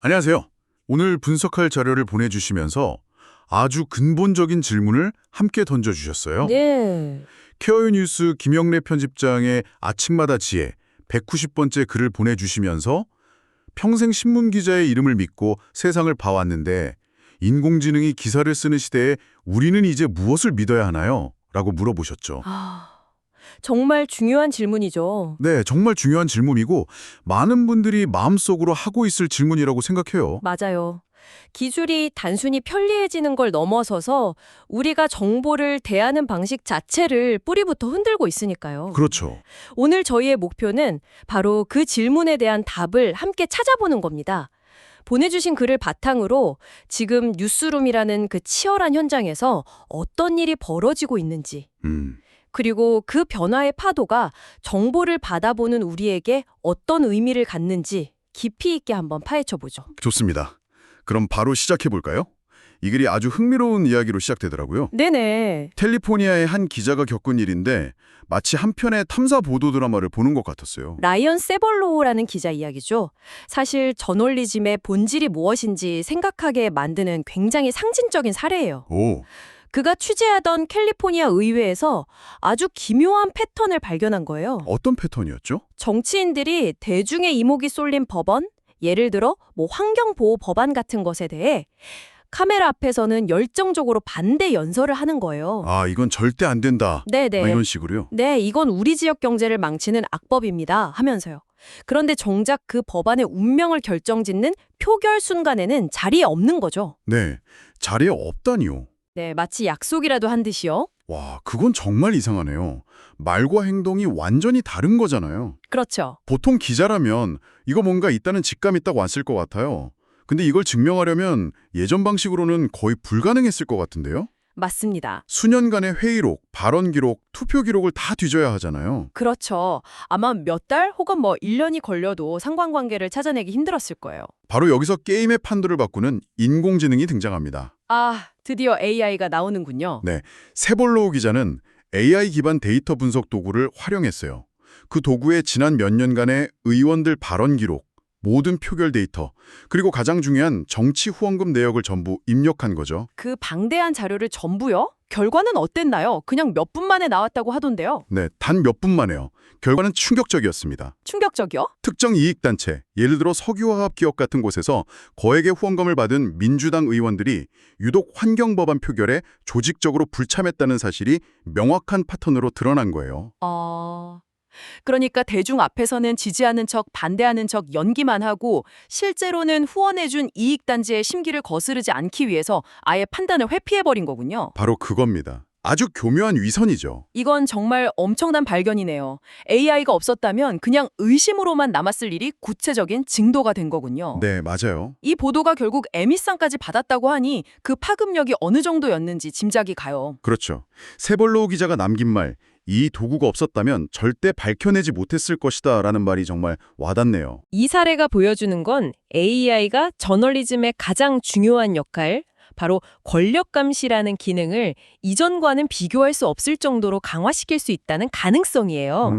안녕하세요. 오늘 분석할 자료를 보내주시면서 아주 근본적인 질문을 함께 던져주셨어요. 네. 케어유 뉴스 김영래 편집장의 아침마다 지혜 190번째 글을 보내주시면서 평생 신문기자의 이름을 믿고 세상을 봐왔는데 인공지능이 기사를 쓰는 시대에 우리는 이제 무엇을 믿어야 하나요? 라고 물어보셨죠. 정말 중요한 질문이죠. 네, 정말 중요한 질문이고 많은 분들이 마음속으로 하고 있을 질문이라고 생각해요. 맞아요. 기술이 단순히 편리해지는 걸 넘어서서 우리가 정보를 대하는 방식 자체를 뿌리부터 흔들고 있으니까요. 그렇죠. 오늘 저희의 목표는 바로 그 질문에 대한 답을 함께 찾아보는 겁니다. 보내주신 글을 바탕으로 지금 뉴스룸이라는 그 치열한 현장에서 어떤 일이 벌어지고 있는지, 그리고 그 변화의 파도가 정보를 받아보는 우리에게 어떤 의미를 갖는지 깊이 있게 한번 파헤쳐보죠. 좋습니다. 그럼 바로 시작해볼까요? 이 글이 아주 흥미로운 이야기로 시작되더라고요. 네네. 캘리포니아의 한 기자가 겪은 일인데 마치 한 편의 탐사 보도 드라마를 보는 것 같았어요. 라이언 세벌로우라는 기자 이야기죠. 사실 저널리즘의 본질이 무엇인지 생각하게 만드는 굉장히 상징적인 사례예요. 오, 그가 취재하던 캘리포니아 의회에서 아주 기묘한 패턴을 발견한 거예요. 어떤 패턴이었죠? 정치인들이 대중의 이목이 쏠린 법안, 예를 들어 환경보호 법안 같은 것에 대해 카메라 앞에서는 열정적으로 반대 연설을 하는 거예요. 아, 이건 절대 안 된다. 네네. 이런 식으로요? 네, 이건 우리 지역 경제를 망치는 악법입니다 하면서요. 그런데 정작 그 법안의 운명을 결정짓는 표결 순간에는 자리에 없는 거죠. 네, 자리에 없다니요. 네, 마치 약속이라도 한 듯이요. 와, 그건 정말 이상하네요. 말과 행동이 완전히 다른 거잖아요. 그렇죠. 보통 기자라면 이거 뭔가 있다는 직감이 딱 왔을 것 같아요. 근데 이걸 증명하려면 예전 방식으로는 거의 불가능했을 것 같은데요? 맞습니다. 수년간의 회의록, 발언 기록, 투표 기록을 다 뒤져야 하잖아요. 그렇죠. 아마 몇 달 혹은 1년이 걸려도 상관관계를 찾아내기 힘들었을 거예요. 바로 여기서 게임의 판도를 바꾸는 인공지능이 등장합니다. 아, 드디어 AI가 나오는군요. 네, 세볼로우 기자는 AI 기반 데이터 분석 도구를 활용했어요. 그 도구에 지난 몇 년간의 의원들 발언 기록, 모든 표결 데이터, 그리고 가장 중요한 정치 후원금 내역을 전부 입력한 거죠. 그 방대한 자료를 전부요? 결과는 어땠나요? 그냥 몇 분 만에 나왔다고 하던데요. 네, 단 몇 분 만에요. 결과는 충격적이었습니다. 충격적이요? 특정 이익단체, 예를 들어 석유화학 기업 같은 곳에서 거액의 후원금을 받은 민주당 의원들이 유독 환경법안 표결에 조직적으로 불참했다는 사실이 명확한 패턴으로 드러난 거예요. 그러니까 대중 앞에서는 지지하는 척, 반대하는 척 연기만 하고 실제로는 후원해준 이익단체의 심기를 거스르지 않기 위해서 아예 판단을 회피해버린 거군요. 바로 그겁니다. 아주 교묘한 위선이죠. 이건 정말 엄청난 발견이네요. AI가 없었다면 그냥 의심으로만 남았을 일이 구체적인 징도가 된 거군요. 네, 맞아요. 이 보도가 결국 에미상까지 받았다고 하니 그 파급력이 어느 정도였는지 짐작이 가요. 그렇죠. 세벌로우 기자가 남긴 말, 이 도구가 없었다면 절대 밝혀내지 못했을 것이다 라는 말이 정말 와닿네요. 이 사례가 보여주는 건 AI가 저널리즘의 가장 중요한 역할, 바로 권력 감시라는 기능을 이전과는 비교할 수 없을 정도로 강화시킬 수 있다는 가능성이에요.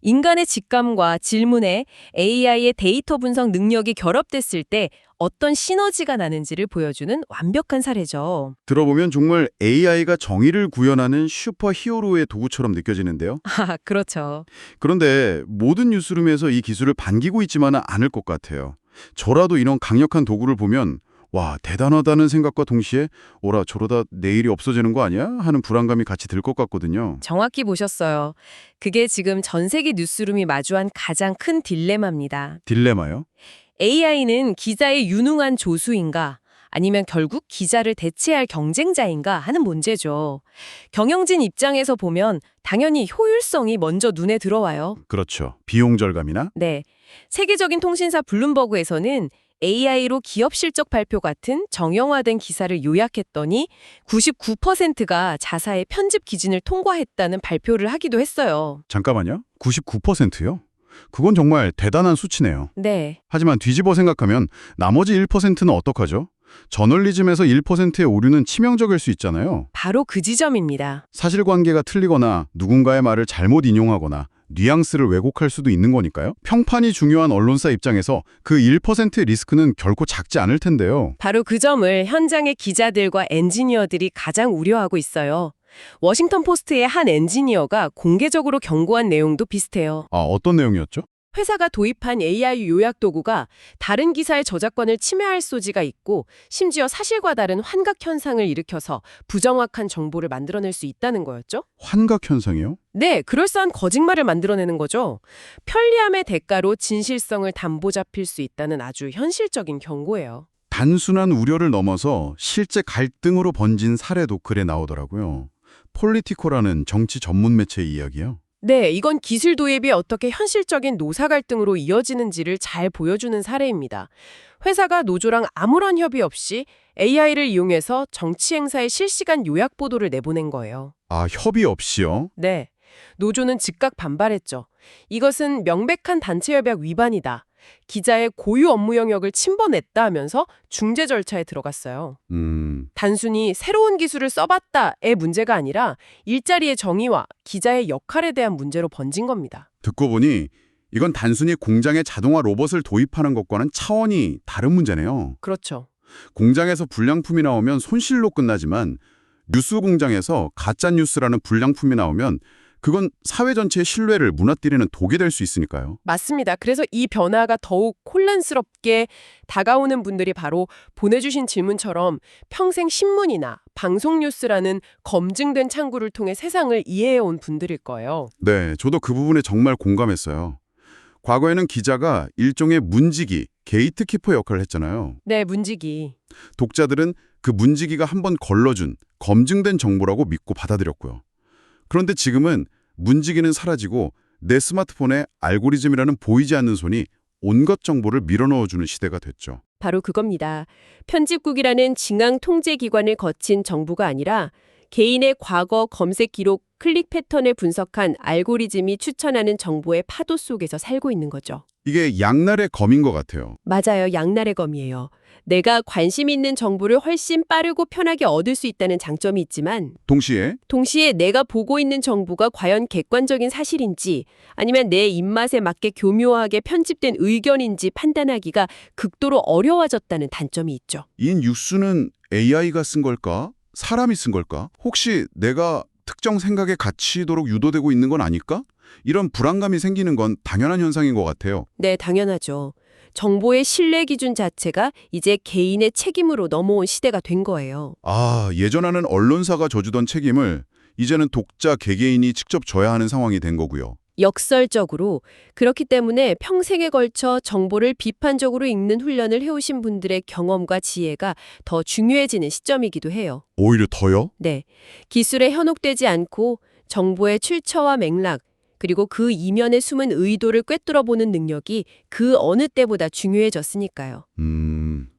인간의 직감과 질문에 AI의 데이터 분석 능력이 결합됐을 때 어떤 시너지가 나는지를 보여주는 완벽한 사례죠. 들어보면 정말 AI가 정의를 구현하는 슈퍼 히어로의 도구처럼 느껴지는데요. 아, 그렇죠. 그런데 모든 뉴스룸에서 이 기술을 반기고 있지만은 않을 것 같아요. 저라도 이런 강력한 도구를 보면 와, 대단하다는 생각과 동시에 오라 저러다 내일이 없어지는 거 아니야? 하는 불안감이 같이 들 것 같거든요. 정확히 보셨어요. 그게 지금 전 세계 뉴스룸이 마주한 가장 큰 딜레마입니다. 딜레마요? AI는 기자의 유능한 조수인가? 아니면 결국 기자를 대체할 경쟁자인가 하는 문제죠. 경영진 입장에서 보면 당연히 효율성이 먼저 눈에 들어와요. 그렇죠. 비용 절감이나? 네. 세계적인 통신사 블룸버그에서는 AI로 기업 실적 발표 같은 정형화된 기사를 요약했더니 99%가 자사의 편집 기준을 통과했다는 발표를 하기도 했어요. 잠깐만요. 99%요? 그건 정말 대단한 수치네요. 네. 하지만 뒤집어 생각하면 나머지 1%는 어떡하죠? 저널리즘에서 1%의 오류는 치명적일 수 있잖아요. 바로 그 지점입니다. 사실관계가 틀리거나 누군가의 말을 잘못 인용하거나 뉘앙스를 왜곡할 수도 있는 거니까요. 평판이 중요한 언론사 입장에서 그 1%의 리스크는 결코 작지 않을 텐데요. 바로 그 점을 현장의 기자들과 엔지니어들이 가장 우려하고 있어요. 워싱턴 포스트의 한 엔지니어가 공개적으로 경고한 내용도 비슷해요. 아, 어떤 내용이었죠? 회사가 도입한 AI 요약 도구가 다른 기사의 저작권을 침해할 소지가 있고 심지어 사실과 다른 환각 현상을 일으켜서 부정확한 정보를 만들어낼 수 있다는 거였죠? 환각 현상이요? 네, 그럴싸한 거짓말을 만들어내는 거죠. 편리함의 대가로 진실성을 담보 잡힐 수 있다는 아주 현실적인 경고예요. 단순한 우려를 넘어서 실제 갈등으로 번진 사례도 글에 나오더라고요. 폴리티코라는 정치 전문 매체의 이야기요. 네, 이건 기술 도입이 어떻게 현실적인 노사 갈등으로 이어지는지를 잘 보여주는 사례입니다. 회사가 노조랑 아무런 협의 없이 AI를 이용해서 정치 행사의 실시간 요약 보도를 내보낸 거예요. 아, 협의 없이요? 네, 노조는 즉각 반발했죠. 이것은 명백한 단체협약 위반이다. 기자의 고유 업무 영역을 침범했다 하면서 중재 절차에 들어갔어요. 단순히 새로운 기술을 써봤다의 문제가 아니라 일자리의 정의와 기자의 역할에 대한 문제로 번진 겁니다. 듣고 보니 이건 단순히 공장에 자동화 로봇을 도입하는 것과는 차원이 다른 문제네요. 그렇죠. 공장에서 불량품이 나오면 손실로 끝나지만 뉴스 공장에서 가짜 뉴스라는 불량품이 나오면 그건 사회 전체의 신뢰를 무너뜨리는 독이 될 수 있으니까요. 맞습니다. 그래서 이 변화가 더욱 혼란스럽게 다가오는 분들이 바로 보내주신 질문처럼 평생 신문이나 방송 뉴스라는 검증된 창구를 통해 세상을 이해해온 분들일 거예요. 네, 저도 그 부분에 정말 공감했어요. 과거에는 기자가 일종의 문지기, 게이트키퍼 역할을 했잖아요. 네, 문지기. 독자들은 그 문지기가 한번 걸러준 검증된 정보라고 믿고 받아들였고요. 그런데 지금은 문지기는 사라지고 내 스마트폰에 알고리즘이라는 보이지 않는 손이 온갖 정보를 밀어넣어주는 시대가 됐죠. 바로 그겁니다. 편집국이라는 중앙 통제 기관을 거친 정부가 아니라 개인의 과거 검색 기록, 클릭 패턴을 분석한 알고리즘이 추천하는 정보의 파도 속에서 살고 있는 거죠. 이게 양날의 검인 것 같아요. 맞아요. 양날의 검이에요. 내가 관심 있는 정보를 훨씬 빠르고 편하게 얻을 수 있다는 장점이 있지만 동시에 내가 보고 있는 정보가 과연 객관적인 사실인지 아니면 내 입맛에 맞게 교묘하게 편집된 의견인지 판단하기가 극도로 어려워졌다는 단점이 있죠. 이 뉴스는 AI가 쓴 걸까? 사람이 쓴 걸까? 혹시 내가 특정 생각에 갇히도록 유도되고 있는 건 아닐까? 이런 불안감이 생기는 건 당연한 현상인 것 같아요. 네, 당연하죠. 정보의 신뢰 기준 자체가 이제 개인의 책임으로 넘어온 시대가 된 거예요. 아, 예전에는 언론사가 져주던 책임을 이제는 독자 개개인이 직접 져야 하는 상황이 된 거고요. 역설적으로 그렇기 때문에 평생에 걸쳐 정보를 비판적으로 읽는 훈련을 해오신 분들의 경험과 지혜가 더 중요해지는 시점이기도 해요. 오히려 더요? 네, 기술에 현혹되지 않고 정보의 출처와 맥락, 그리고 그 이면에 숨은 의도를 꿰뚫어보는 능력이 그 어느 때보다 중요해졌으니까요.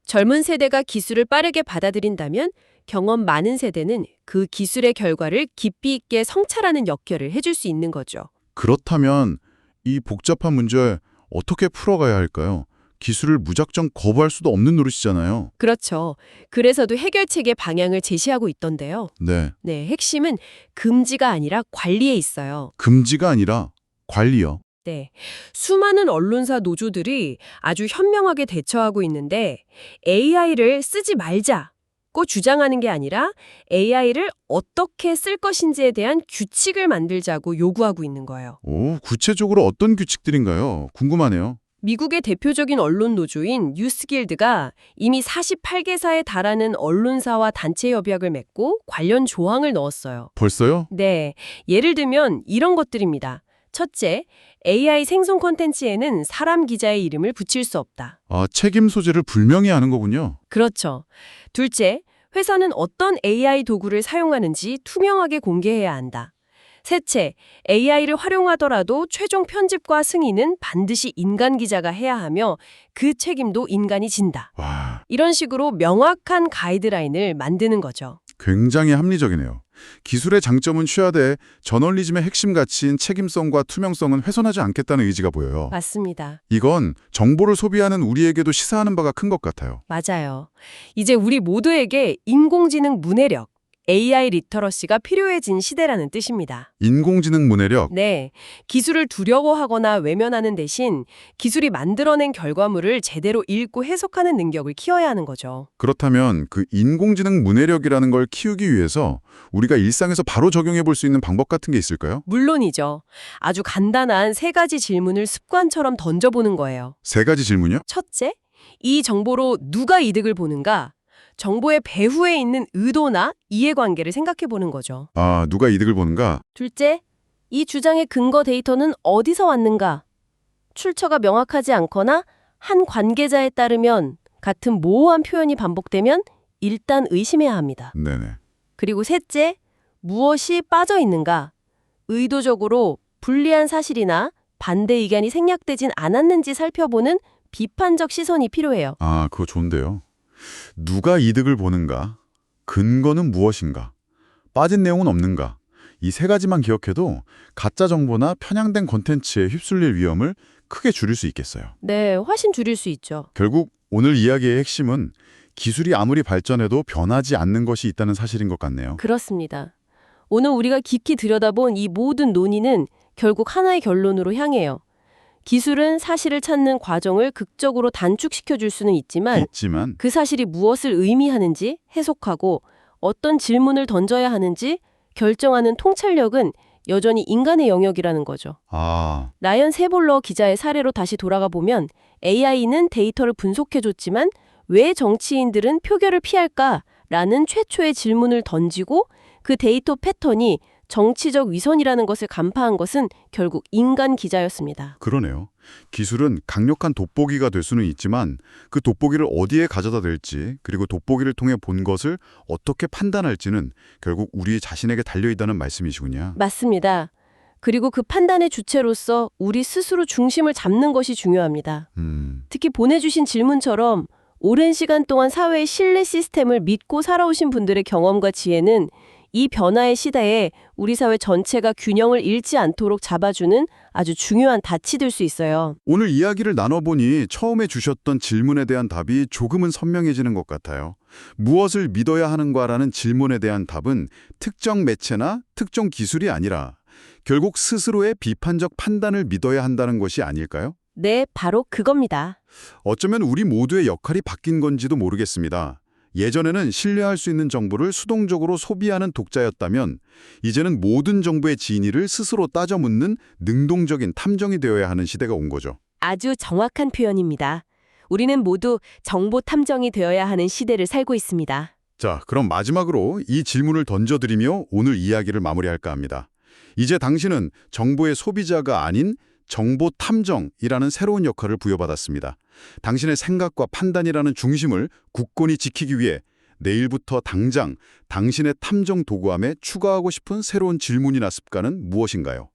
젊은 세대가 기술을 빠르게 받아들인다면 경험 많은 세대는 그 기술의 결과를 깊이 있게 성찰하는 역할을 해줄 수 있는 거죠. 그렇다면 이 복잡한 문제 어떻게 풀어가야 할까요? 기술을 무작정 거부할 수도 없는 노릇이잖아요. 그렇죠. 그래서도 해결책의 방향을 제시하고 있던데요. 네, 네, 핵심은 금지가 아니라 관리에 있어요. 금지가 아니라 관리요. 네, 수많은 언론사 노조들이 아주 현명하게 대처하고 있는데 AI를 쓰지 말자고 주장하는 게 아니라 AI를 어떻게 쓸 것인지에 대한 규칙을 만들자고 요구하고 있는 거예요. 오, 구체적으로 어떤 규칙들인가요? 궁금하네요. 미국의 대표적인 언론 노조인 뉴스길드가 이미 48개사에 달하는 언론사와 단체 협약을 맺고 관련 조항을 넣었어요. 벌써요? 네, 예를 들면 이런 것들입니다. 첫째, AI 생성 콘텐츠에는 사람 기자의 이름을 붙일 수 없다. 아, 책임 소재를 불명히 하는 거군요. 그렇죠. 둘째, 회사는 어떤 AI 도구를 사용하는지 투명하게 공개해야 한다. 셋째, AI를 활용하더라도 최종 편집과 승인은 반드시 인간 기자가 해야 하며 그 책임도 인간이 진다. 와, 이런 식으로 명확한 가이드라인을 만드는 거죠. 굉장히 합리적이네요. 기술의 장점은 취하되 저널리즘의 핵심 가치인 책임성과 투명성은 훼손하지 않겠다는 의지가 보여요. 맞습니다. 이건 정보를 소비하는 우리에게도 시사하는 바가 큰 것 같아요. 맞아요. 이제 우리 모두에게 인공지능 문해력, AI 리터러시가 필요해진 시대라는 뜻입니다. 인공지능 문해력. 네, 기술을 두려워하거나 외면하는 대신 기술이 만들어낸 결과물을 제대로 읽고 해석하는 능력을 키워야 하는 거죠. 그렇다면 그 인공지능 문해력이라는 걸 키우기 위해서 우리가 일상에서 바로 적용해 볼 수 있는 방법 같은 게 있을까요? 물론이죠. 아주 간단한 3가지 질문을 습관처럼 던져보는 거예요. 3가지 질문이요? 첫째, 이 정보로 누가 이득을 보는가? 정보의 배후에 있는 의도나 이해관계를 생각해 보는 거죠. 아, 누가 이득을 보는가? 둘째, 이 주장의 근거 데이터는 어디서 왔는가? 출처가 명확하지 않거나 한 관계자에 따르면 같은 모호한 표현이 반복되면 일단 의심해야 합니다. 네네. 그리고 셋째, 무엇이 빠져 있는가? 의도적으로 불리한 사실이나 반대 의견이 생략되진 않았는지 살펴보는 비판적 시선이 필요해요. 아, 그거 좋은데요. 누가 이득을 보는가? 근거는 무엇인가? 빠진 내용은 없는가? 이 3가지만 기억해도 가짜 정보나 편향된 콘텐츠에 휩쓸릴 위험을 크게 줄일 수 있겠어요. 네, 훨씬 줄일 수 있죠. 결국 오늘 이야기의 핵심은 기술이 아무리 발전해도 변하지 않는 것이 있다는 사실인 것 같네요. 그렇습니다. 오늘 우리가 깊이 들여다본 이 모든 논의는 결국 하나의 결론으로 향해요. 기술은 사실을 찾는 과정을 극적으로 단축시켜 줄 수는 있지만 그 사실이 무엇을 의미하는지 해석하고 어떤 질문을 던져야 하는지 결정하는 통찰력은 여전히 인간의 영역이라는 거죠. 아, 라이언 세볼러 기자의 사례로 다시 돌아가 보면 AI는 데이터를 분석해줬지만 왜 정치인들은 표결을 피할까라는 최초의 질문을 던지고 그 데이터 패턴이 정치적 위선이라는 것을 간파한 것은 결국 인간 기자였습니다. 그러네요. 기술은 강력한 돋보기가 될 수는 있지만 그 돋보기를 어디에 가져다 댈지 그리고 돋보기를 통해 본 것을 어떻게 판단할지는 결국 우리 자신에게 달려있다는 말씀이시군요. 맞습니다. 그리고 그 판단의 주체로서 우리 스스로 중심을 잡는 것이 중요합니다. 특히 보내주신 질문처럼 오랜 시간 동안 사회의 신뢰 시스템을 믿고 살아오신 분들의 경험과 지혜는 이 변화의 시대에 우리 사회 전체가 균형을 잃지 않도록 잡아주는 아주 중요한 닻이 될 수 있어요. 오늘 이야기를 나눠보니 처음에 주셨던 질문에 대한 답이 조금은 선명해지는 것 같아요. 무엇을 믿어야 하는가라는 질문에 대한 답은 특정 매체나 특정 기술이 아니라 결국 스스로의 비판적 판단을 믿어야 한다는 것이 아닐까요? 네, 바로 그겁니다. 어쩌면 우리 모두의 역할이 바뀐 건지도 모르겠습니다. 예전에는 신뢰할 수 있는 정보를 수동적으로 소비하는 독자였다면 이제는 모든 정보의 진위를 스스로 따져 묻는 능동적인 탐정이 되어야 하는 시대가 온 거죠. 아주 정확한 표현입니다. 우리는 모두 정보 탐정이 되어야 하는 시대를 살고 있습니다. 자, 그럼 마지막으로 이 질문을 던져드리며 오늘 이야기를 마무리할까 합니다. 이제 당신은 정보의 소비자가 아닌 정보 탐정이라는 새로운 역할을 부여받았습니다. 당신의 생각과 판단이라는 중심을 굳건히 지키기 위해 내일부터 당장 당신의 탐정 도구함에 추가하고 싶은 새로운 질문이나 습관은 무엇인가요?